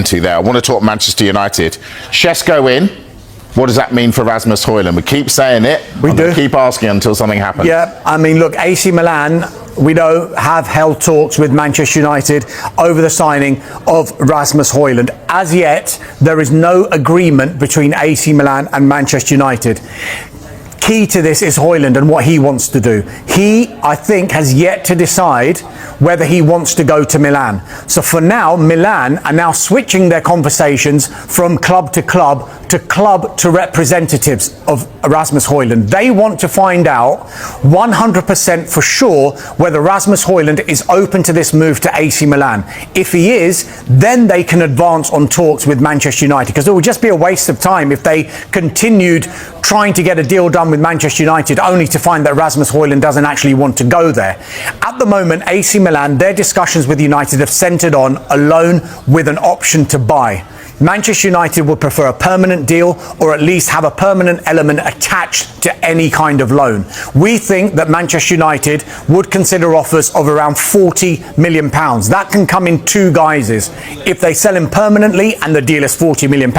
into there. I want to talk Manchester United. Šeško in. What does that mean for Rasmus Hojlund? We keep saying it. We do. Keep asking until something happens. Yeah, I mean, look, AC Milan, we know, have held talks with Manchester United over the signing of Rasmus Hojlund. As yet, there is no agreement between AC Milan and Manchester United. Key to this is Hojlund and what he wants to do. He, I think, has yet to decide whether he wants to go to Milan. So for now, Milan are now switching their conversations from club to representatives of Rasmus Hojlund. They want to find out 100% for sure whether Rasmus Hojlund is open to this move to AC Milan. If he is, then they can advance on talks with Manchester United, because it would just be a waste of time if they continued trying to get a deal done with Manchester United only to find that Rasmus Hojlund doesn't actually want to go there. At the moment, AC Milan, their discussions with United have centred on a loan with an option to buy. Manchester United would prefer a permanent deal, or at least have a permanent element attached to any kind of loan. We think that Manchester United would consider offers of around £40 million. That can come in two guises. If they sell him permanently and the deal is £40 million,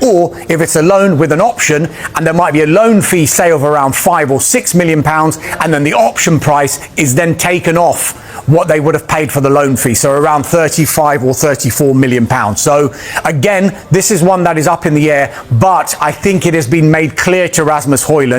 or if it's a loan with an option and there might be a loan fee, say, of around £5 or £6 million, and then the option price is then taken off what they would have paid for the loan fee, so around £35 or £34 million. So again, this is one that is up in the air, but I think it has been made clear to Rasmus Hojlund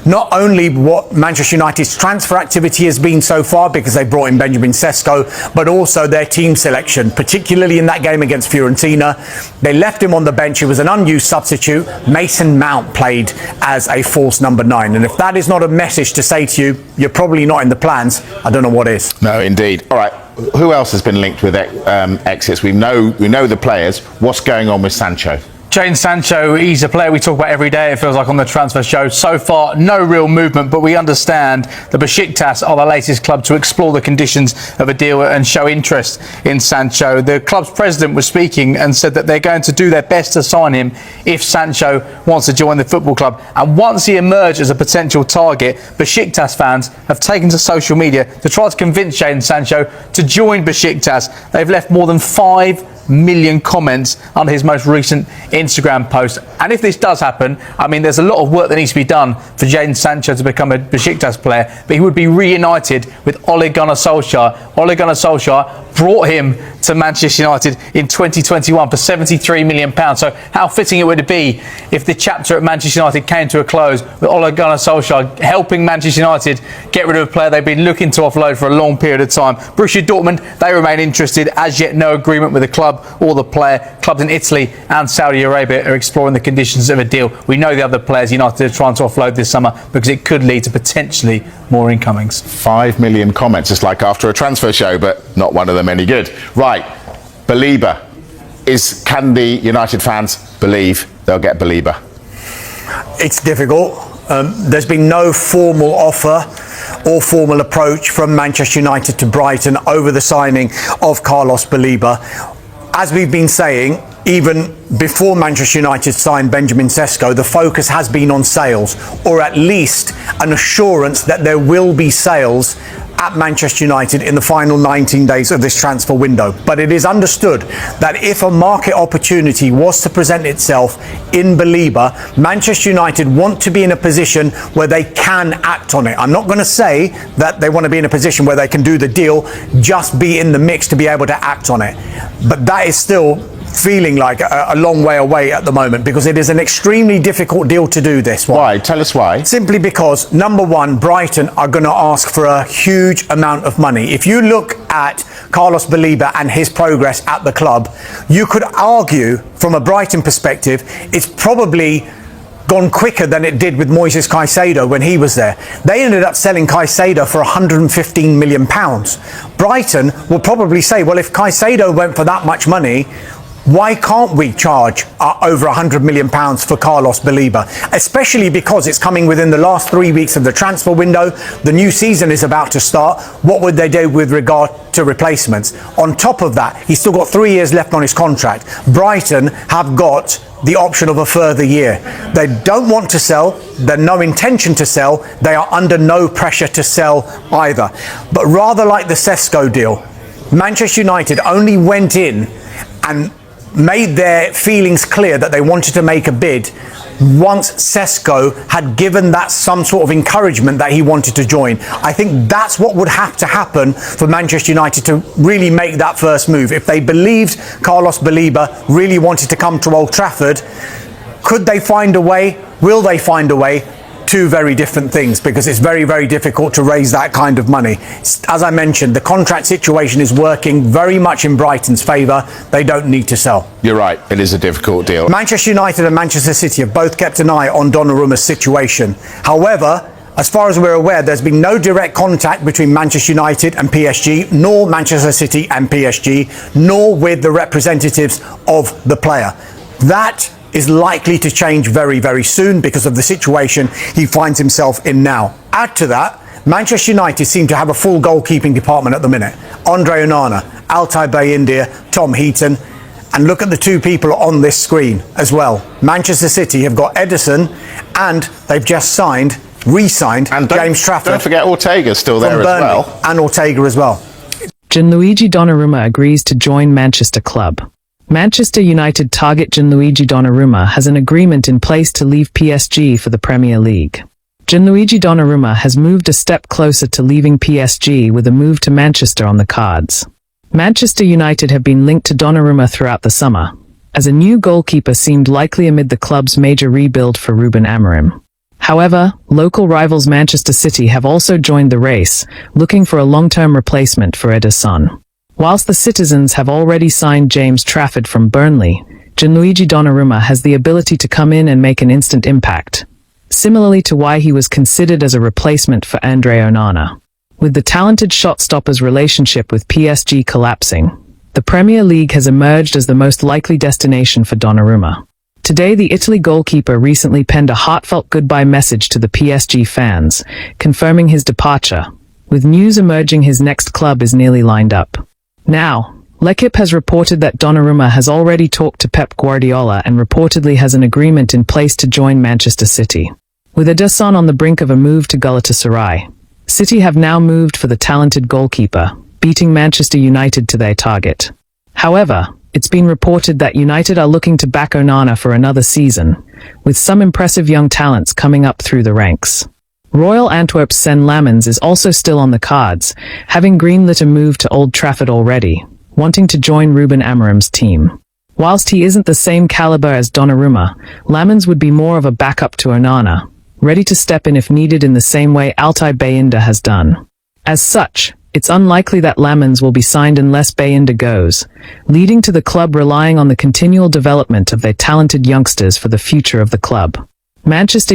not only what Manchester United's transfer activity has been so far, because they brought in Benjamin Sesko, but also their team selection, particularly in that game against Fiorentina. They left him on the bench. He was an unused substitute. Mason Mount played as a false number 9, and if that is not a message to say to you, you're probably not in the plans, I don't know what is. No, indeed. All right. Who else has been linked with exits? We know the players. What's going on with Sancho? Jadon Sancho, he's a player we talk about every day, it feels like, on the transfer show. So far, no real movement, but we understand the Besiktas are the latest club to explore the conditions of a deal and show interest in Sancho. The club's president was speaking and said that they're going to do their best to sign him if Sancho wants to join the football club. And once he emerged as a potential target, Besiktas fans have taken to social media to try to convince Jadon Sancho to join Besiktas. They've left more than 5 million comments under his most recent Instagram post. And if this does happen, I mean, there's a lot of work that needs to be done for Jadon Sancho to become a Besiktas player, but he would be reunited with Ole Gunnar Solskjaer. Ole Gunnar Solskjaer brought him to Manchester United in 2021 for £73 million. So how fitting it would be if the chapter at Manchester United came to a close with Ole Gunnar Solskjaer helping Manchester United get rid of a player they've been looking to offload for a long period of time. Borussia Dortmund, they remain interested. As yet, no agreement with the club or the player. Clubs in Italy and Saudi Arabia are exploring the conditions of a deal. We know the other players United are trying to offload this summer because it could lead to potentially more incomings. 5 million comments, just like after a transfer show, but not one of them any good. Right, Baleba. Can the United fans believe they'll get Baleba? It's difficult. There's been no formal offer or formal approach from Manchester United to Brighton over the signing of Carlos Baleba. As we've been saying, even before Manchester United signed Benjamin Sesko, the focus has been on sales, or at least an assurance that there will be sales at Manchester United in the final 19 days of this transfer window. But it is understood that if a market opportunity was to present itself in Baleba, Manchester United want to be in a position where they can act on it. I'm not going to say that they want to be in a position where they can do the deal, just be in the mix to be able to act on it. But that is still feeling like a long way away at the moment, because it is an extremely difficult deal to do this one. Why? Tell us why. Simply because, number one, Brighton are going to ask for a huge amount of money. If you look at Carlos Baleba and his progress at the club, you could argue from a Brighton perspective, it's probably gone quicker than it did with Moises Caicedo when he was there. They ended up selling Caicedo for £115 million. Brighton will probably say, well, if Caicedo went for that much money, why can't we charge over £100 million for Carlos Baleba? Especially because it's coming within the last 3 weeks of the transfer window. The new season is about to start. What would they do with regard to replacements? On top of that, he's still got 3 years left on his contract. Brighton have got the option of a further year. They don't want to sell. There's no intention to sell. They are under no pressure to sell either. But rather like the Sesko deal, Manchester United only went in and made their feelings clear that they wanted to make a bid once Sesko had given that some sort of encouragement that he wanted to join. I think that's what would have to happen for Manchester United to really make that first move. If they believed Carlos Baleba really wanted to come to Old Trafford, could they find a way? Will they find a way? Two very different things, because it's very, very difficult to raise that kind of money. As I mentioned, the contract situation is working very much in Brighton's favour. They don't need to sell. You're right, it is a difficult deal. Manchester United and Manchester City have both kept an eye on Donnarumma's situation. However, as far as we're aware, there's been no direct contact between Manchester United and PSG, nor Manchester City and PSG, nor with the representatives of the player. That is likely to change very, very soon because of the situation he finds himself in now. Add to that, Manchester United seem to have a full goalkeeping department at the minute. André Onana, Altay Bayindir, Tom Heaton, and look at the two people on this screen as well. Manchester City have got Ederson, and they've just re-signed James Trafford. Don't forget Ortega's still there as well. And Ortega as well. Gianluigi Donnarumma agrees to join Manchester club. Manchester United target Gianluigi Donnarumma has an agreement in place to leave PSG for the Premier League. Gianluigi Donnarumma has moved a step closer to leaving PSG with a move to Manchester on the cards. Manchester United have been linked to Donnarumma throughout the summer, as a new goalkeeper seemed likely amid the club's major rebuild for Ruben Amorim. However, local rivals Manchester City have also joined the race, looking for a long-term replacement for Ederson. Whilst the citizens have already signed James Trafford from Burnley, Gianluigi Donnarumma has the ability to come in and make an instant impact, similarly to why he was considered as a replacement for André Onana. With the talented shot-stopper's relationship with PSG collapsing, the Premier League has emerged as the most likely destination for Donnarumma. Today, the Italy goalkeeper recently penned a heartfelt goodbye message to the PSG fans, confirming his departure, with news emerging his next club is nearly lined up. Now, L'Equipe has reported that Donnarumma has already talked to Pep Guardiola and reportedly has an agreement in place to join Manchester City. With Ederson on the brink of a move to Galatasaray, City have now moved for the talented goalkeeper, beating Manchester United to their target. However, it's been reported that United are looking to back Onana for another season, with some impressive young talents coming up through the ranks. Royal Antwerp's Sen Lammens is also still on the cards, having greenlit a move to Old Trafford already, wanting to join Ruben Amorim's team. Whilst he isn't the same caliber as Donnarumma, Lammens would be more of a backup to Onana, ready to step in if needed in the same way Altay Bayindir has done. As such, it's unlikely that Lammens will be signed unless Bayindir goes, leading to the club relying on the continual development of their talented youngsters for the future of the club. Manchester